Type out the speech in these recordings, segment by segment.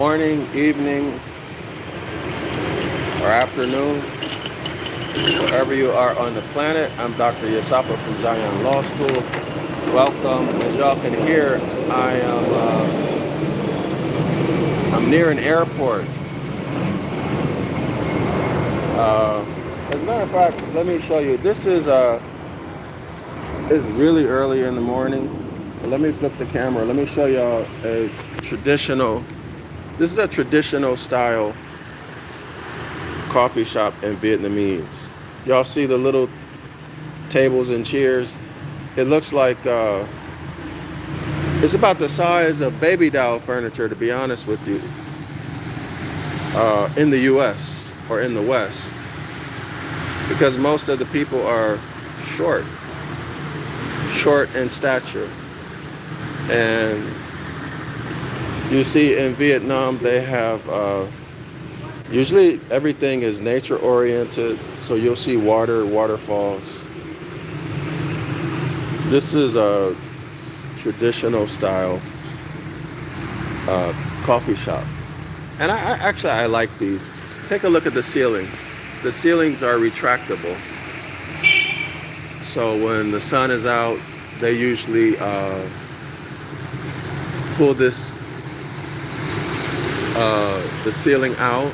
Morning, evening, or afternoon, wherever you are on the planet. I'm Dr. Yasapa from Zion Law School. Welcome. As y'all can hear, I'm near an airport. As a matter of fact, let me show you. This is it's really early in the morning. But let me flip the camera. Let me show y'all a traditional. This is a traditional style coffee shop in Vietnamese. Y'all see the little tables and chairs? It looks like it's about the size of baby doll furniture, to be honest with you, in the US or in the West, because most of the people are short in stature. And you see in Vietnam they have usually everything is nature oriented, so you'll see waterfalls. This is a traditional style coffee shop, and I like these. Take a look at the ceiling. The ceilings are retractable, so when the sun is out, they usually pull the ceiling out,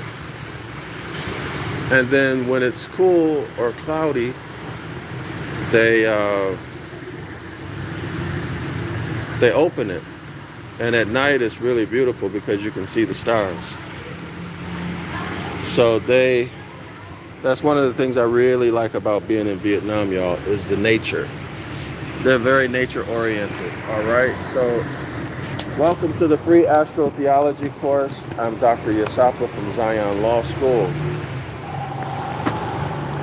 and then when it's cool or cloudy, they open it, and at night it's really beautiful because you can see the stars. So that's one of the things I really like about being in Vietnam, y'all, is the nature. They're very nature oriented. All right, so welcome to the free astrotheology course. I'm Dr. Yasapa from Zion Law School.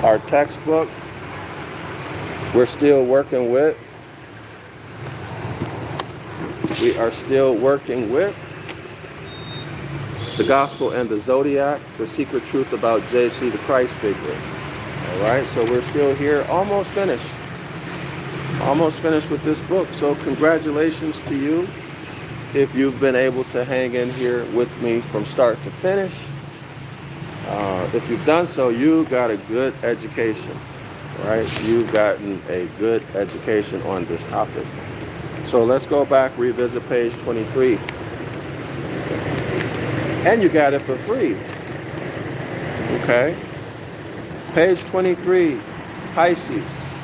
Our textbook, we're still working with. We are still working with the Gospel and the Zodiac, the secret truth about JC, the Christ figure. All right, so we're still here, almost finished with this book. So congratulations to you if you've been able to hang in here with me from start to finish. If you've done so, you got a good education, right? You've gotten a good education on this topic. So let's go back, revisit page 23. And you got it for free. Okay? Page 23, Pisces.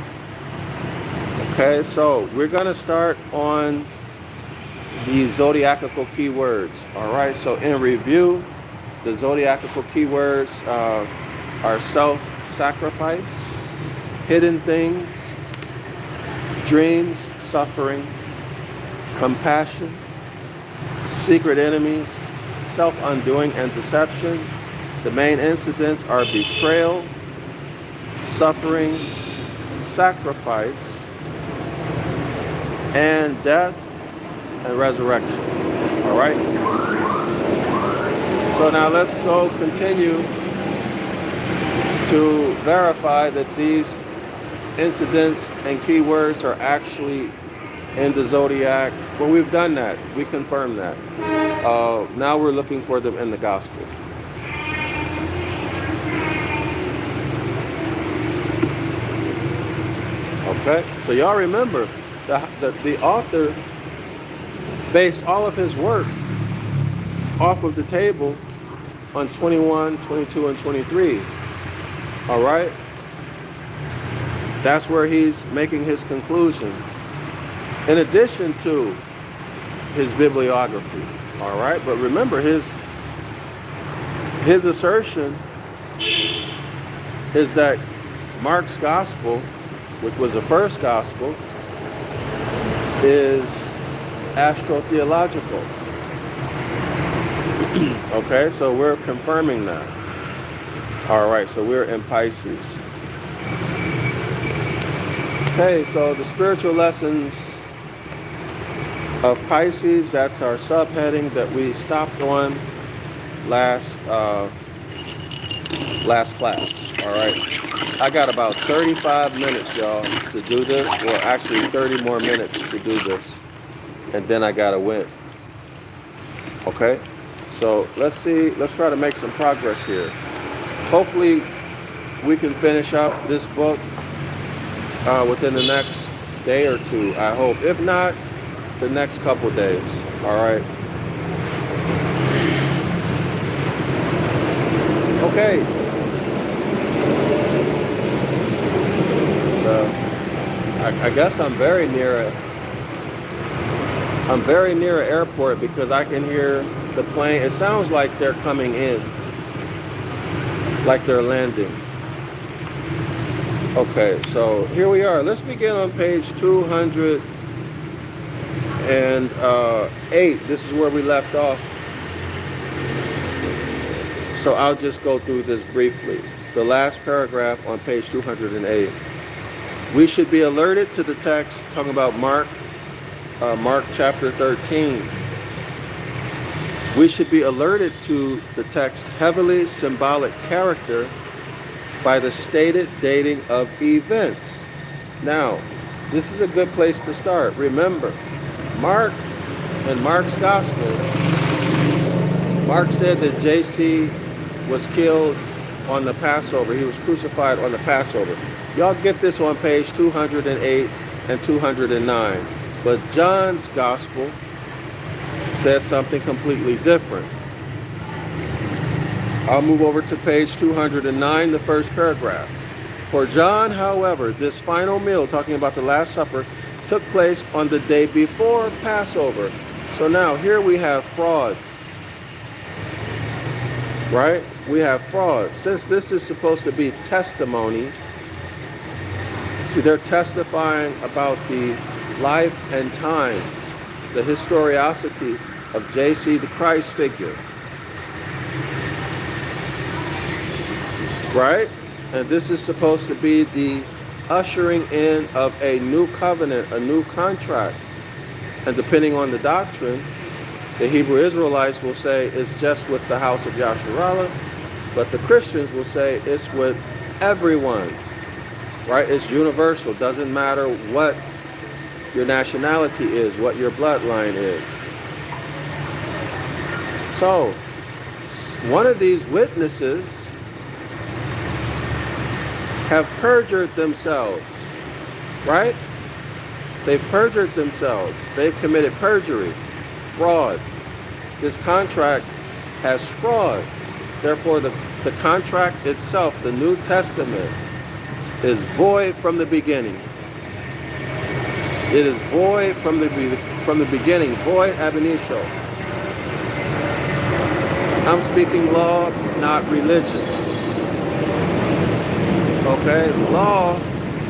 Okay, so we're going to start on the zodiacal keywords. All right, so in review, the zodiacal keywords are self-sacrifice, hidden things, dreams, suffering, compassion, secret enemies, self-undoing and deception. The main incidents are betrayal, sufferings, sacrifice, and death and resurrection. All right? So now let's go continue to verify that these incidents and keywords are actually in the Zodiac. Well, we've done that. We confirmed that. Now we're looking for them in the Gospel. Okay? So y'all remember the author based all of his work off of the table on 21, 22, and 23. All right? That's where he's making his conclusions, in addition to his bibliography. All right? But remember, his assertion is that Mark's gospel, which was the first gospel, is astrotheological. Okay, so we're confirming that. All right, so we're in Pisces. Okay, so the spiritual lessons of Pisces, that's our subheading that we stopped on last class. All right, I got about 35 minutes, y'all, to do this, or actually 30 more minutes to do this, and then I gotta win. Okay, So let's try to make some progress here. Hopefully we can finish up this book within the next day or two, I hope. If not, the next couple days. All right. Okay. So I guess I'm very near an airport because I can hear the plane. It sounds like they're coming in, like they're landing. Okay, so here we are. Let's begin on page 208. This is where we left off. So I'll just go through this briefly. The last paragraph on page 208. We should be alerted to the text talking about Mark chapter 13. We should be alerted to the text's heavily symbolic character by the stated dating of events. Now, this is a good place to start. Remember, Mark, in Mark's gospel, Mark said that JC was killed on the Passover. He was crucified on the Passover. Y'all get this on page 208 and 209. But John's gospel says something completely different. I'll move over to page 209, the first paragraph. For John, however, this final meal, talking about the Last Supper, took place on the day before Passover. So now here we have fraud. Right? We have fraud. Since this is supposed to be testimony, see, they're testifying about the life and times, the historicity of JC, the Christ figure. Right? And this is supposed to be the ushering in of a new covenant, a new contract. And depending on the doctrine, the Hebrew Israelites will say it's just with the house of Yasharallah, but the Christians will say it's with everyone. Right? It's universal. Doesn't matter what your nationality is, what your bloodline is. So, one of these witnesses have perjured themselves, right? They've perjured themselves. They've committed perjury, fraud. This contract has fraud. Therefore, the contract itself, the New Testament, is void from the beginning. It is void from the beginning, void ab initio. I'm speaking law, not religion. Okay, law,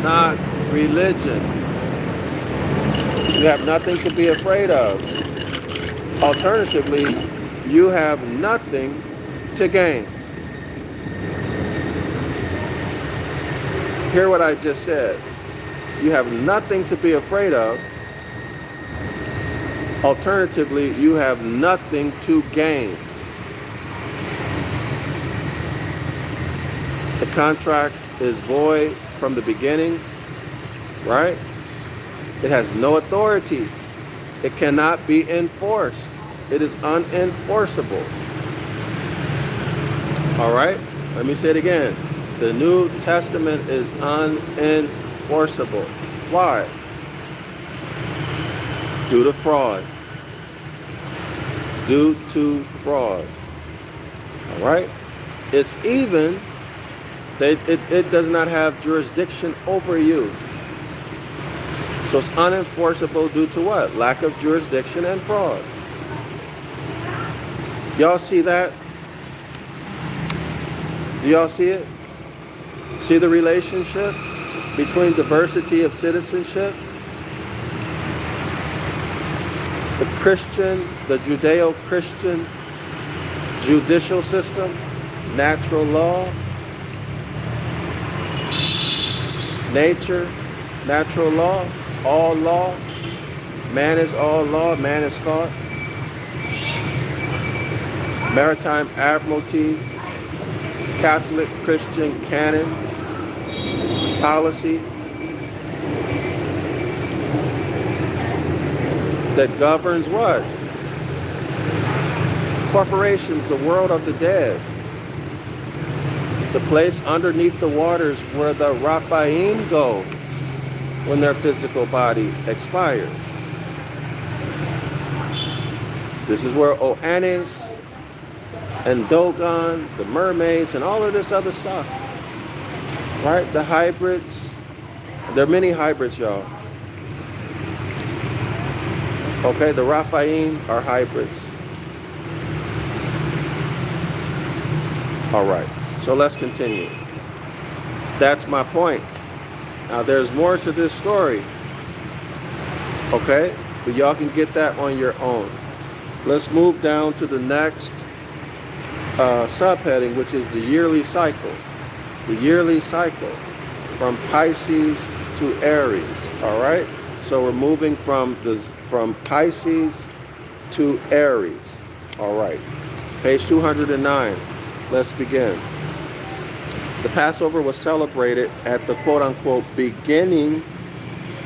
not religion. You have nothing to be afraid of. Alternatively, you have nothing to gain. Hear what I just said. You have nothing to be afraid of. Alternatively, you have nothing to gain. The contract is void from the beginning, right? It has no authority. It cannot be enforced. It is unenforceable. All right? Let me say it again. The New Testament is unenforceable. Why? Due to fraud. Due to fraud. All right? It's even, it does not have jurisdiction over you. So it's unenforceable due to what? Lack of jurisdiction and fraud. Y'all see that? Do y'all see it? See the relationship between diversity of citizenship? The Christian, the Judeo-Christian judicial system, natural law, nature, natural law, all law, man is all law, man is thought, maritime admiralty, Catholic Christian canon, policy that governs what? Corporations, the world of the dead. The place underneath the waters where the Raphaim go when their physical body expires. This is where Oannes and Dogon, the mermaids, and all of this other stuff, right? The hybrids. There are many hybrids, y'all. Okay, the Raphaim are hybrids. All right, so let's continue. That's my point. Now, there's more to this story, okay? But y'all can get that on your own. Let's move down to the next subheading, which is the yearly cycle. The yearly cycle from Pisces to Aries, all right? So we're moving from Pisces to Aries, all right? Page 209, let's begin. The Passover was celebrated at the quote-unquote beginning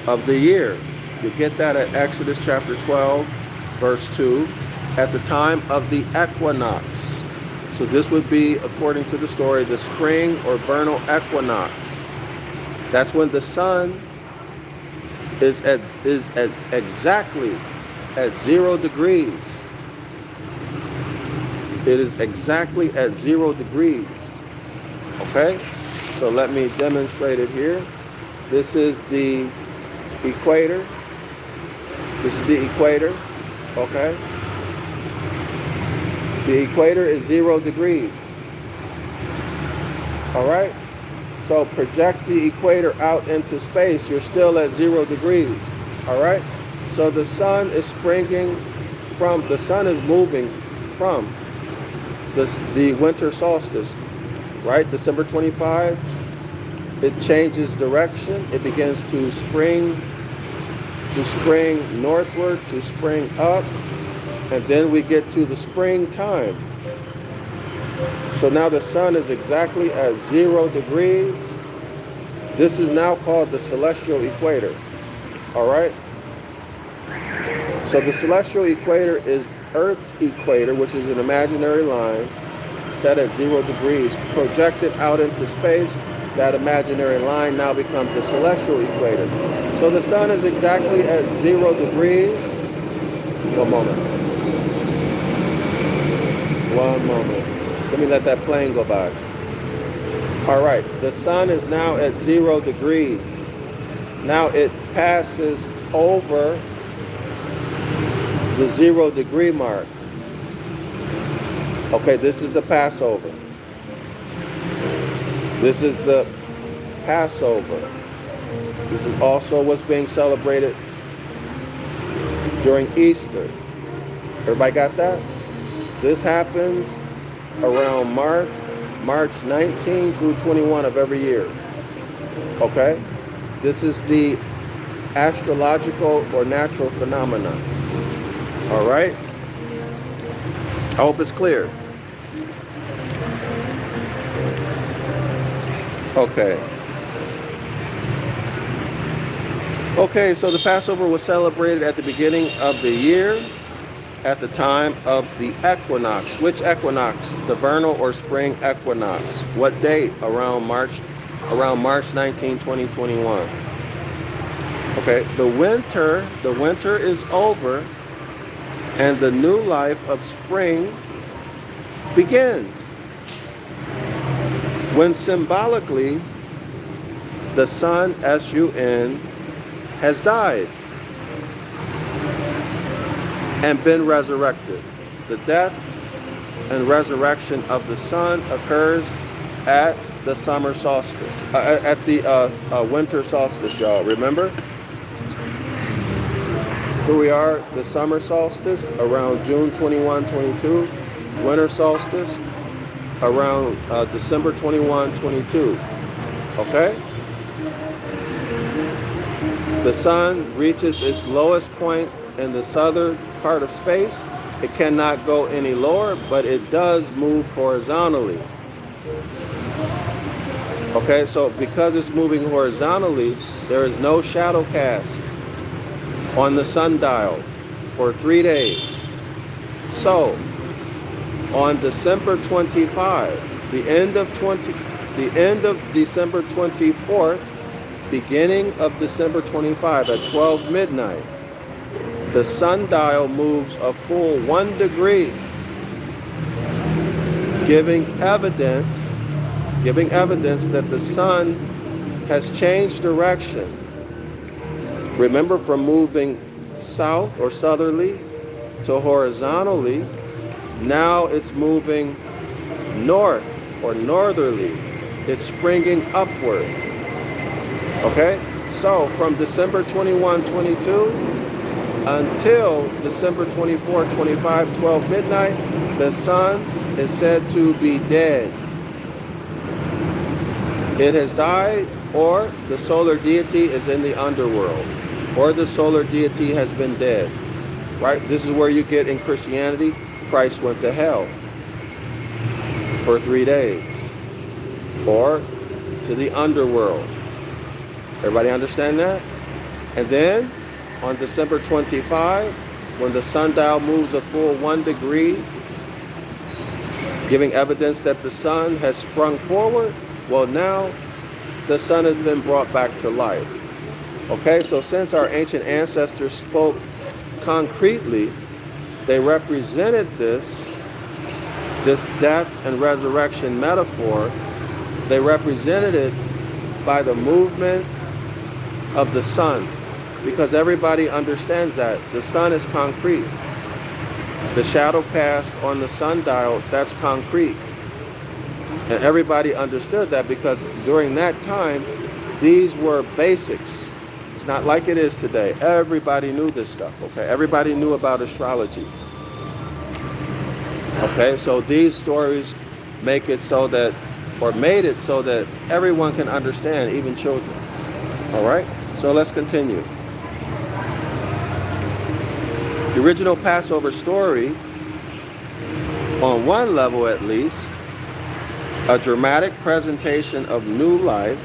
of the year. You get that at Exodus chapter 12, verse 2, at the time of the equinox. So this would be, according to the story, the spring or vernal equinox. That's when the sun is exactly at 0 degrees. It is exactly at 0 degrees. Okay, so let me demonstrate it here. This is the equator. This is the equator. Okay. The equator is 0 degrees. All right. So project the equator out into space. You're still at 0 degrees. All right. So the sun is springing from. The sun is moving from the winter solstice. Right, December 25, it changes direction. It begins to spring northward, to spring up, and then we get to the springtime. So now the sun is exactly at 0 degrees. This is now called the celestial equator. All right. So the celestial equator is Earth's equator, which is an imaginary line set at 0 degrees, projected out into space. That imaginary line now becomes the celestial equator. So the sun is exactly at 0 degrees. One moment. Let me let that plane go by. All right, the sun is now at 0 degrees. Now it passes over the 0 degree mark. Okay, this is the Passover. This is the Passover. This is also what's being celebrated during Easter. Everybody got that? This happens around March 19 through 21 of every year. Okay? This is the astrological or natural phenomenon. All right? I hope it's clear. Okay, so the Passover was celebrated at the beginning of the year, at the time of the equinox. Which equinox? The vernal or spring equinox. What date? Around March 19, 2021. Okay, the winter is over, and the new life of spring begins. When symbolically, the sun, S-U-N, has died and been resurrected. The death and resurrection of the sun occurs at the summer solstice, at the winter solstice, y'all. Remember? Here we are, the summer solstice, around June 21, 22. Winter solstice, around December 21, 22. Okay? The sun reaches its lowest point in the southern part of space. It cannot go any lower, but it does move horizontally. Okay, so because it's moving horizontally, there is no shadow cast on the sundial for 3 days. So, On December 25, the end of December 24th, beginning of December 25 at 12 midnight, the sundial moves a full 1 degree, giving evidence that the sun has changed direction. Remember, from moving south or southerly to horizontally, now it's moving north or northerly. It's springing upward. Okay? So from December 21, 22 until December 24, 25, 12 midnight, the sun is said to be dead. It has died, or the solar deity is in the underworld, or the solar deity has been dead. Right? This is where you get in Christianity, Christ went to hell for 3 days, or to the underworld. Everybody understand that? And then on December 25, when the sundial moves a full 1 degree, giving evidence that the sun has sprung forward, well, now the sun has been brought back to life. Okay, so since our ancient ancestors spoke concretely, they represented this death and resurrection metaphor, they represented it by the movement of the sun, because everybody understands that the sun is concrete. The shadow cast on the sundial, that's concrete. And everybody understood that, because during that time, these were basics. It's not like it is today. Everybody knew this stuff, okay? Everybody knew about astrology. Okay, so these stories make it so that, or made it so that everyone can understand, even children. All right, so let's continue. The original Passover story, on one level at least, a dramatic presentation of new life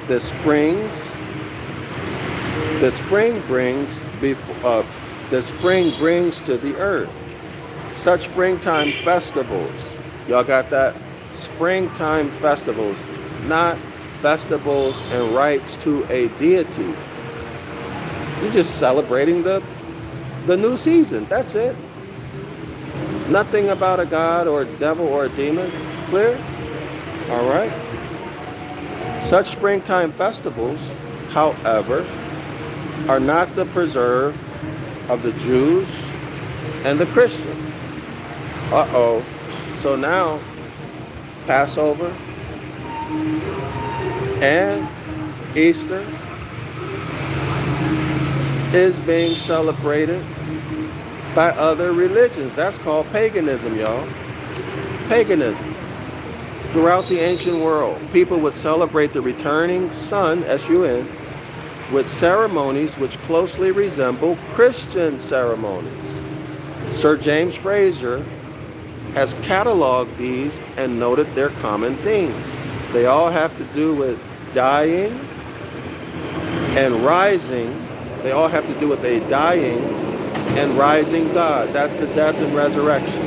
that spring brings to the earth. Such springtime festivals, y'all got that? Springtime festivals, not festivals and rites to a deity. You're just celebrating the new season. That's it. Nothing about a god or a devil or a demon. Clear? All right. Such springtime festivals, however, are not the preserve of the Jews and the Christians. Uh-oh. So now, Passover and Easter is being celebrated by other religions. That's called paganism, y'all. Paganism. Throughout the ancient world, people would celebrate the returning sun, S-U-N, with ceremonies which closely resemble Christian ceremonies. Sir James Fraser has cataloged these and noted their common themes. They all have to do with dying and rising. They all have to do with a dying and rising God. That's the death and resurrection.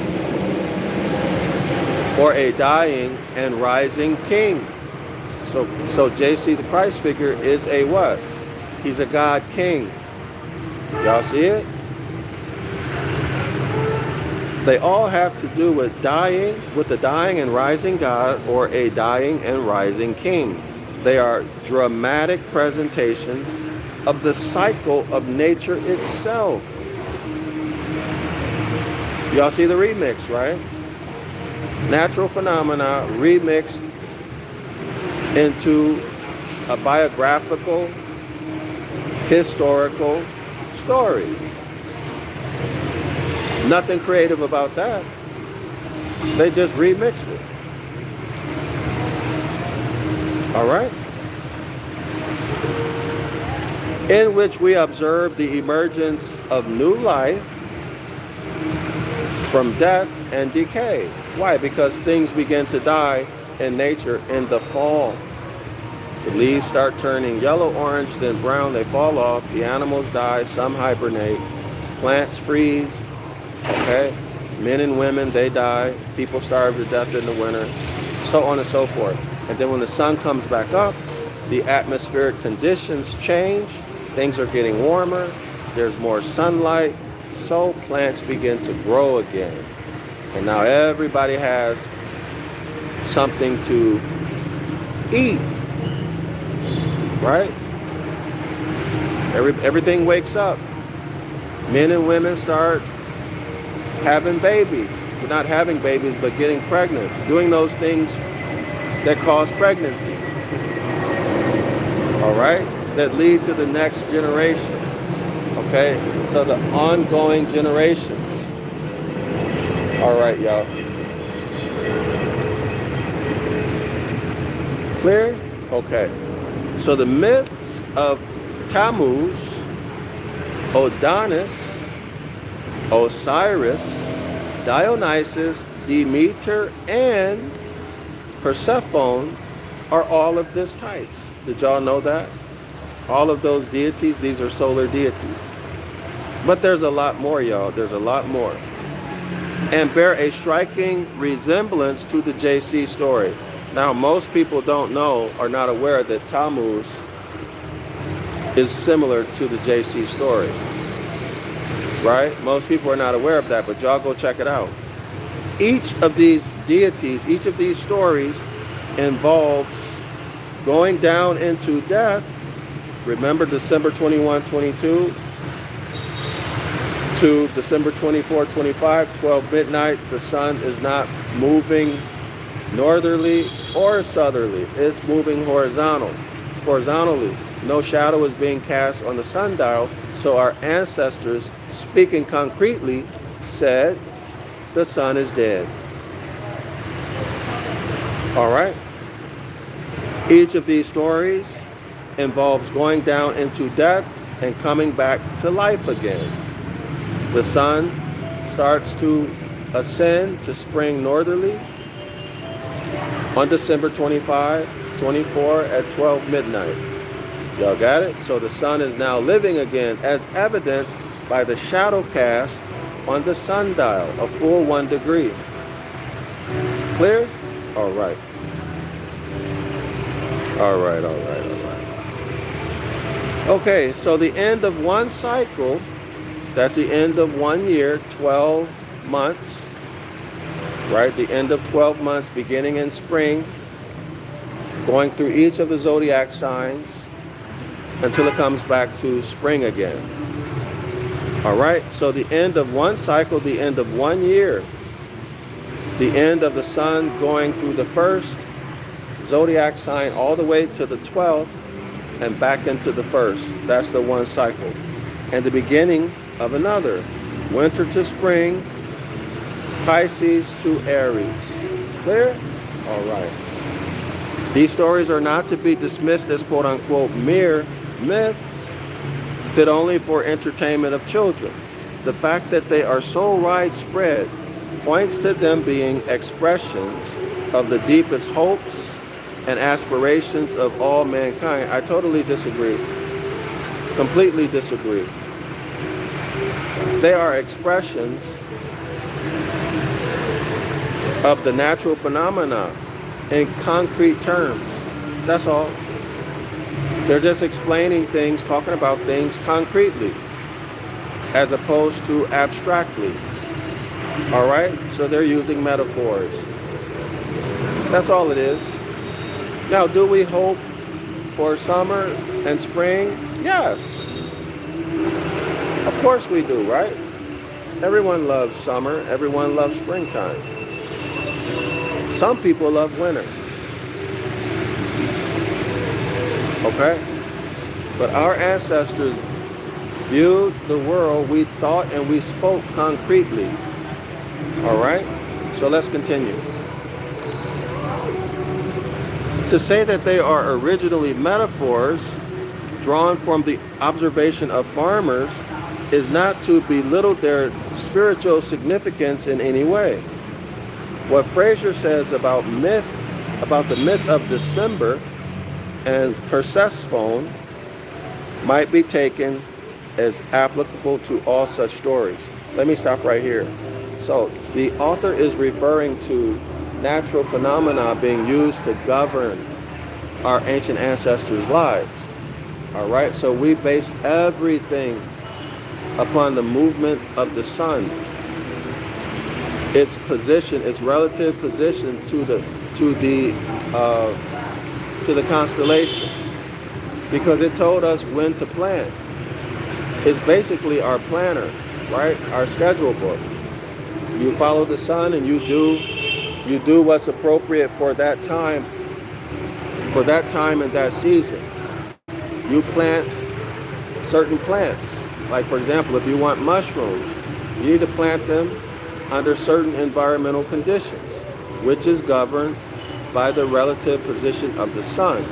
Or a dying and rising king. So JC, the Christ figure, is a what? He's a God king. Y'all see it? They all have to do with dying, with the dying and rising God, or a dying and rising king. They are dramatic presentations of the cycle of nature itself. Y'all see the remix, right? Natural phenomena remixed into a biographical, historical story. Nothing creative about that. They just remixed it. All right? In which we observe the emergence of new life from death and decay. Why? Because things begin to die in nature in the fall. The leaves start turning yellow, orange, then brown. They fall off. The animals die. Some hibernate. Plants freeze. Okay? Men and women, they die. People starve to death in the winter, so on and so forth. And then when the sun comes back up, the atmospheric conditions change. Things are getting warmer. There's more sunlight. So plants begin to grow again. And now everybody has something to eat, right? Everything wakes up. Men and women start having babies. Not having babies, but getting pregnant. Doing those things that cause pregnancy. All right? That lead to the next generation. Okay? So the ongoing generations. All right, y'all. Clear? Okay. So the myths of Tammuz, Adonis, Osiris, Dionysus, Demeter, and Persephone are all of this types. Did y'all know that? All of those deities, these are solar deities. But there's a lot more, y'all. There's a lot more. And bear a striking resemblance to the JC story. Now, most people don't know, are not aware that Tammuz is similar to the JC story. Right? Most people are not aware of that, but y'all go check it out. Each of these deities, each of these stories involves going down into death. Remember December 21, 22 to December 24, 25, 12 midnight. The sun is not moving northerly or southerly. It's moving horizontally. No shadow is being cast on the sundial. So our ancestors, speaking concretely, said the sun is dead. All right? Each of these stories involves going down into death and coming back to life again. The sun starts to ascend to spring northerly on December 25, 24 at 12 midnight. Y'all got it? So the sun is now living again, as evidenced by the shadow cast on the sundial, a full 1 degree. Clear? All right. All right. Okay, so the end of one cycle, that's the end of 1 year, 12 months, right? The end of 12 months beginning in spring, going through each of the zodiac signs until it comes back to spring again. All right, so the end of one cycle, the end of 1 year, the end of the sun going through the first zodiac sign all the way to the 12th and back into the first. That's the one cycle. And the beginning of another. Winter to spring, Pisces to Aries. Clear? All right. These stories are not to be dismissed as quote-unquote mere myths, fit only for entertainment of children. The fact that they are so widespread points to them being expressions of the deepest hopes and aspirations of all mankind. I totally disagree. Completely disagree. They are expressions of the natural phenomena in concrete terms. That's all. They're just explaining things, talking about things concretely, as opposed to abstractly. All right? So they're using metaphors. That's all it is. Now, do we hope for summer and spring? Yes. Of course we do, right? Everyone loves summer. Everyone loves springtime. Some people love winter. Okay? But our ancestors viewed the world, we thought and we spoke concretely. All right? So let's continue. To say that they are originally metaphors drawn from the observation of farmers is not to belittle their spiritual significance in any way. What Fraser says about the myth of December and Persephone might be taken as applicable to all such stories. Let me stop right here. So the author is referring to natural phenomena being used to govern our ancient ancestors' lives. All right, so we base everything upon the movement of the sun, its position, its relative position to the constellations, because it told us when to plan. It's basically our planner, right? Our schedule book. You follow the sun and you do what's appropriate for that time and that season. You plant certain plants. Like, for example, if you want mushrooms, you need to plant them under certain environmental conditions, which is governed by the relative position of the sun.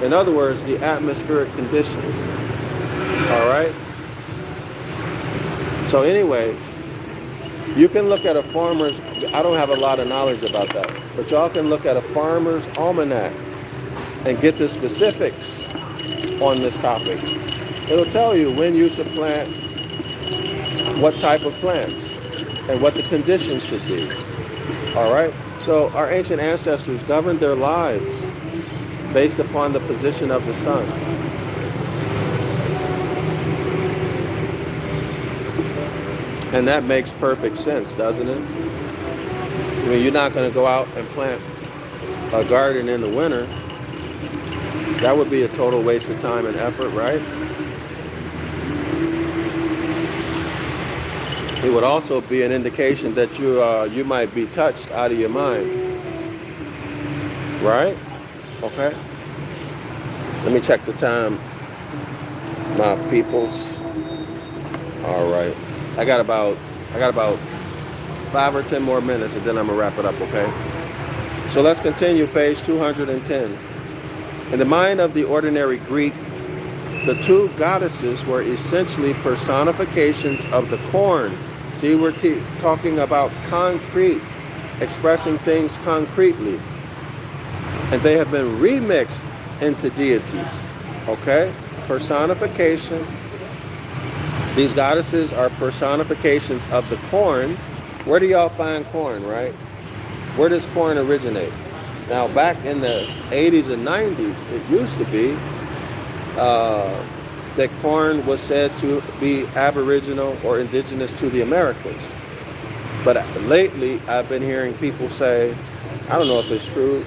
In other words, the atmospheric conditions. All right? So anyway, you can look at a farmer's, I don't have a lot of knowledge about that, but y'all can look at a farmer's almanac and get the specifics on this topic. It'll tell you when you should plant what type of plants and what the conditions should be. All right? So our ancient ancestors governed their lives based upon the position of the sun. And that makes perfect sense, doesn't it? I mean, you're not going to go out and plant a garden in the winter. That would be a total waste of time and effort, right? It would also be an indication that you might be touched out of your mind, right? Okay. Let me check the time, my peoples. All right. I got about 5 or 10 more minutes, and then I'm gonna wrap it up. Okay. So let's continue. Page 210. In the mind of the ordinary Greek, the two goddesses were essentially personifications of the corn. See, we're talking about concrete, expressing things concretely. And they have been remixed into deities. Okay? Personification. These goddesses are personifications of the corn. Where do y'all find corn, right? Where does corn originate? Now, back in the 80s and 90s, it used to be that corn was said to be aboriginal or indigenous to the Americas. But lately, I've been hearing people say, I don't know if it's true,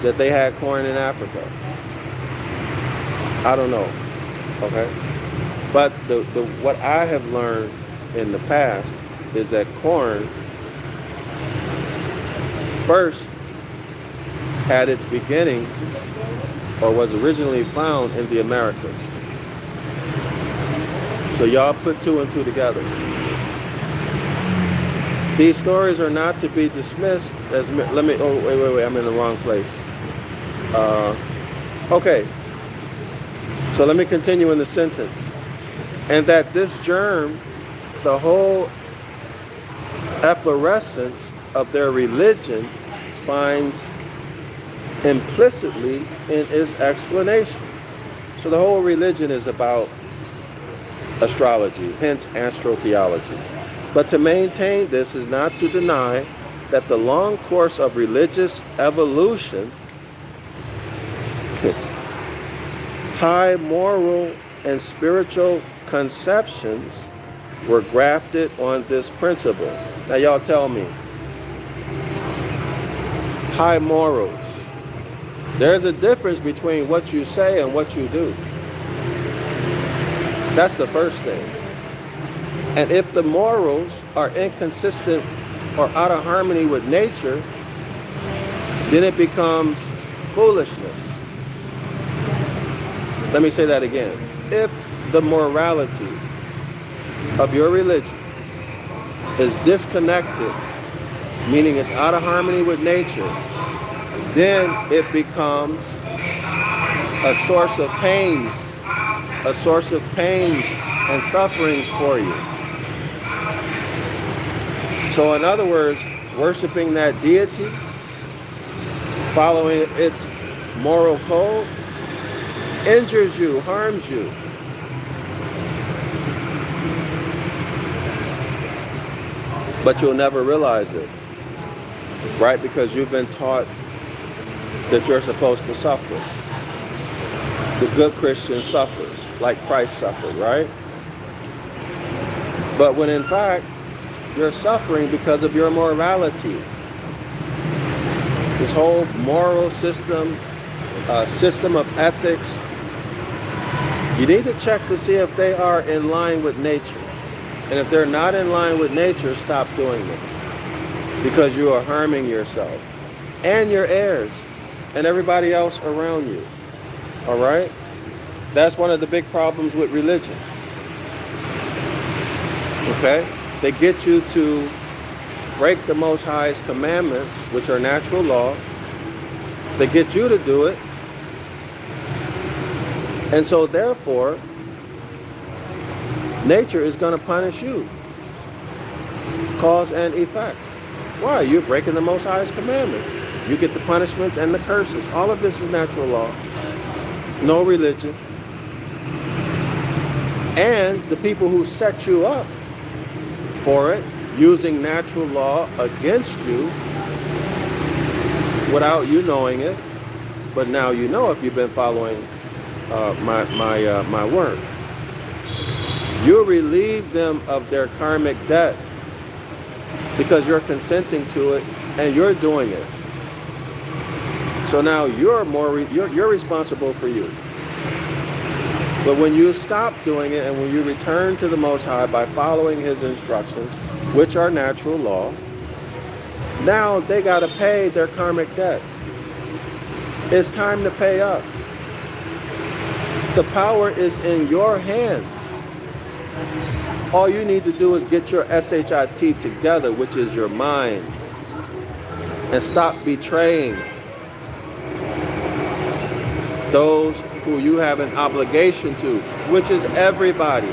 that they had corn in Africa. I don't know, okay? But what I have learned in the past is that corn first had its beginning, or was originally found, in the Americas. So y'all put two and two together. These stories are not to be dismissed as, wait, I'm in the wrong place. Okay, so let me continue in the sentence. And that this germ, the whole efflorescence of their religion, finds implicitly in its explanation. So the whole religion is about astrology, hence astrotheology. But to maintain this is not to deny that the long course of religious evolution, high moral and spiritual conceptions were grafted on this principle. Now y'all tell me, high morals. There's a difference between what you say and what you do. That's the first thing. And if the morals are inconsistent or out of harmony with nature, then it becomes foolishness. Let me say that again. If the morality of your religion is disconnected, meaning it's out of harmony with nature, then it becomes a source of pains and sufferings for you. So in other words, worshiping that deity, following its moral code, injures you, harms you. But you'll never realize it, right? Because you've been taught that you're supposed to suffer. The good Christian suffers, like Christ suffered, right? But when in fact, you're suffering because of your morality. This whole moral system, system of ethics, you need to check to see if they are in line with nature. And if they're not in line with nature, stop doing them. Because you are harming yourself and your heirs and everybody else around you. All right? That's one of the big problems with religion. Okay? They get you to break the Most High's commandments, which are natural law. They get you to do it. And so therefore, nature is going to punish you. Cause and effect. Why? You're breaking the Most High's commandments. You get the punishments and the curses. All of this is natural law. No religion. And the people who set you up for it, using natural law against you without you knowing it, but now you know if you've been following my work. You relieve them of their karmic debt because you're consenting to it and you're doing it. So now you're responsible for you. But when you stop doing it and when you return to the Most High by following His instructions, which are natural law, now they got to pay their karmic debt. It's time to pay up. The power is in your hands. All you need to do is get your Escheat together, which is your mind, and stop betraying those who you have an obligation to, which is everybody.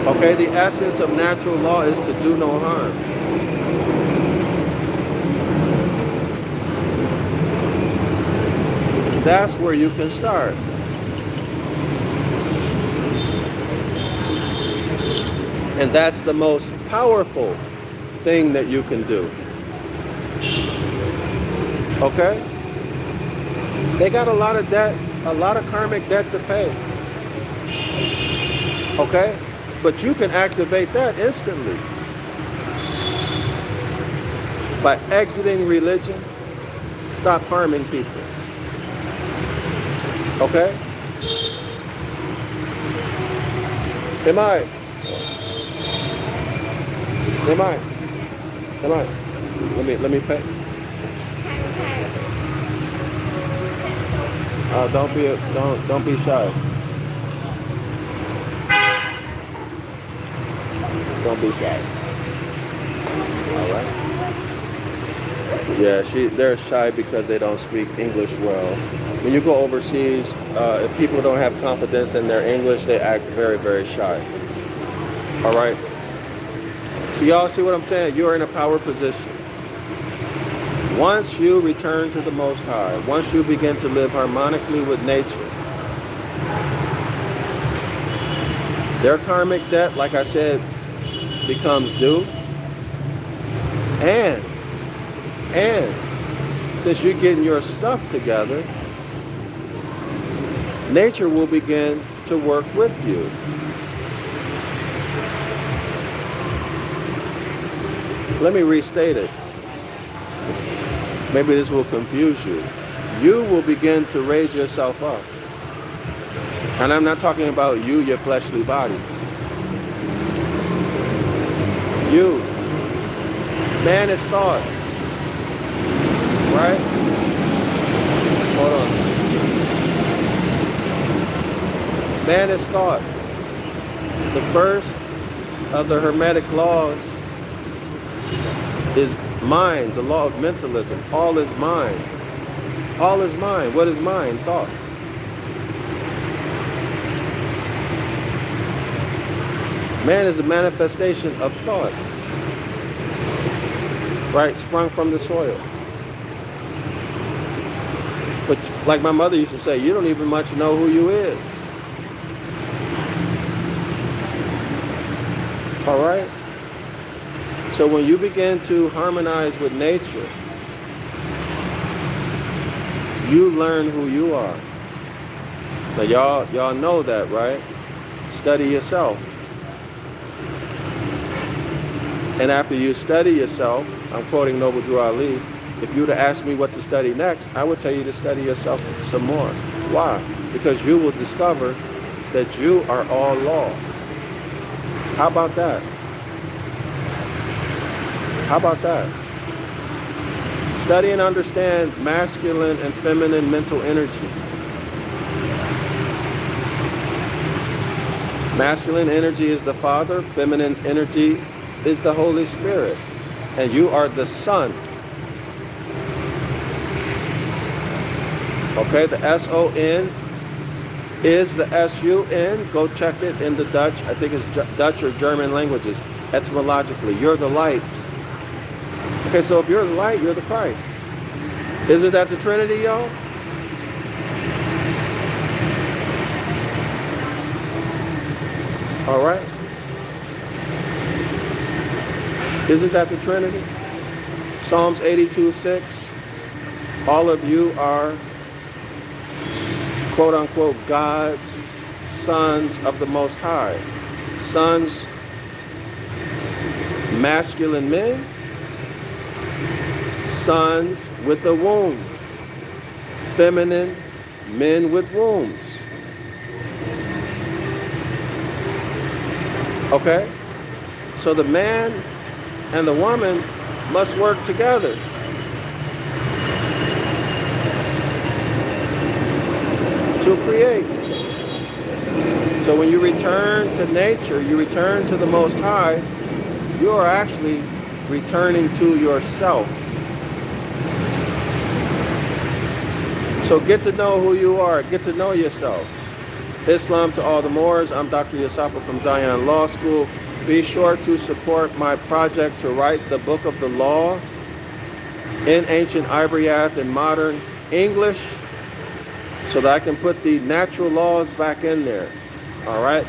Okay, the essence of natural law is to do no harm. That's where you can start. And that's the most powerful thing that you can do. Okay? They got a lot of debt, a lot of karmic debt to pay. Okay? But you can activate that instantly. By exiting religion, stop harming people. Okay? Am I? Let me pay. Don't be shy. Don't be shy. All right. Yeah, they're shy because they don't speak English well. When you go overseas, if people don't have confidence in their English, they act very, very shy. All right. So y'all see what I'm saying? You're in a power position. Once you return to the Most High, once you begin to live harmonically with nature, their karmic debt, like I said, becomes due. And since you're getting your stuff together, nature will begin to work with you. Let me restate it. Maybe this will confuse you. You will begin to raise yourself up. And I'm not talking about you, your fleshly body. You. Man is thought. Right? Hold on. Man is thought. The first of the Hermetic laws is mind, the law of mentalism. All is mind. All is mind. What is mind? Thought. Man is a manifestation of thought. Right? Sprung from the soil. But like my mother used to say, you don't even much know who you is. All right? So when you begin to harmonize with nature, you learn who you are. Now y'all know that, right? Study yourself. And after you study yourself, I'm quoting Noble Drew Ali, if you were to ask me what to study next, I would tell you to study yourself some more. Why? Because you will discover that you are all law. How about that? How about that? Study and understand masculine and feminine mental energy. Masculine energy is the Father, feminine energy is the Holy Spirit, and you are the Son. Okay, the S-O-N is the S-U-N. Go check it in the Dutch. I think it's Dutch or German languages. Etymologically, you're the light. Okay, so if you're the light, you're the Christ. Isn't that the Trinity, y'all? All right. Isn't that the Trinity? Psalms 82:6. All of you are, quote unquote, God's sons of the Most High. Sons, masculine men. Sons with a womb. Feminine men with wombs. Okay? So the man and the woman must work together. To create. So when you return to nature, you return to the Most High, you are actually returning to yourself. So get to know who you are. Get to know yourself. Islam to all the Moors. I'm Dr. Yusafa from Zion Law School. Be sure to support my project to write the Book of the Law in Ancient Ibaryath in modern English so that I can put the natural laws back in there. All right?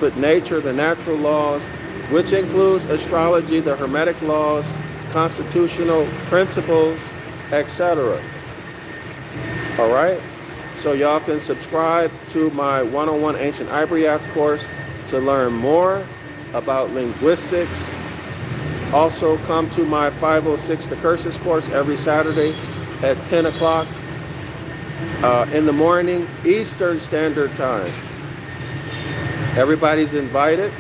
Put nature, the natural laws, which includes astrology, the Hermetic laws, constitutional principles, etc. All right? So y'all can subscribe to my one-on-one Ancient Ibaryath course to learn more about linguistics. Also come to my 506 The Curses course every Saturday at 10 o'clock in the morning, Eastern Standard Time. Everybody's invited,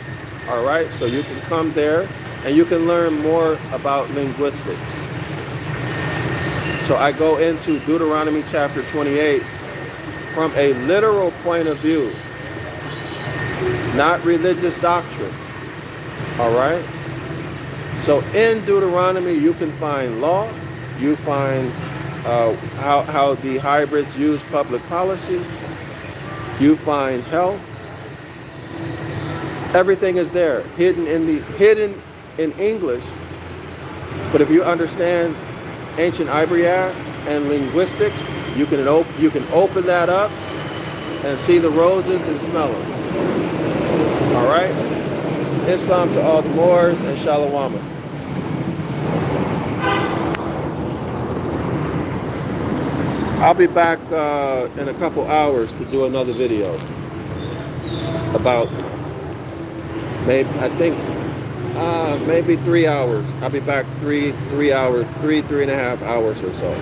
all right? So you can come there and you can learn more about linguistics. So I go into Deuteronomy chapter 28 from a literal point of view, not religious doctrine. All right? So in Deuteronomy, you can find law. You find how the hybrids use public policy. You find health. Everything is there, hidden in English. But if you understand Ancient Ibaryath and linguistics, you can open that up and see the roses and smell them. All right? Islam to all the Moors and Shalom. I'll be back in a couple hours to do another video about maybe 3 hours. I'll be back three and a half hours or so.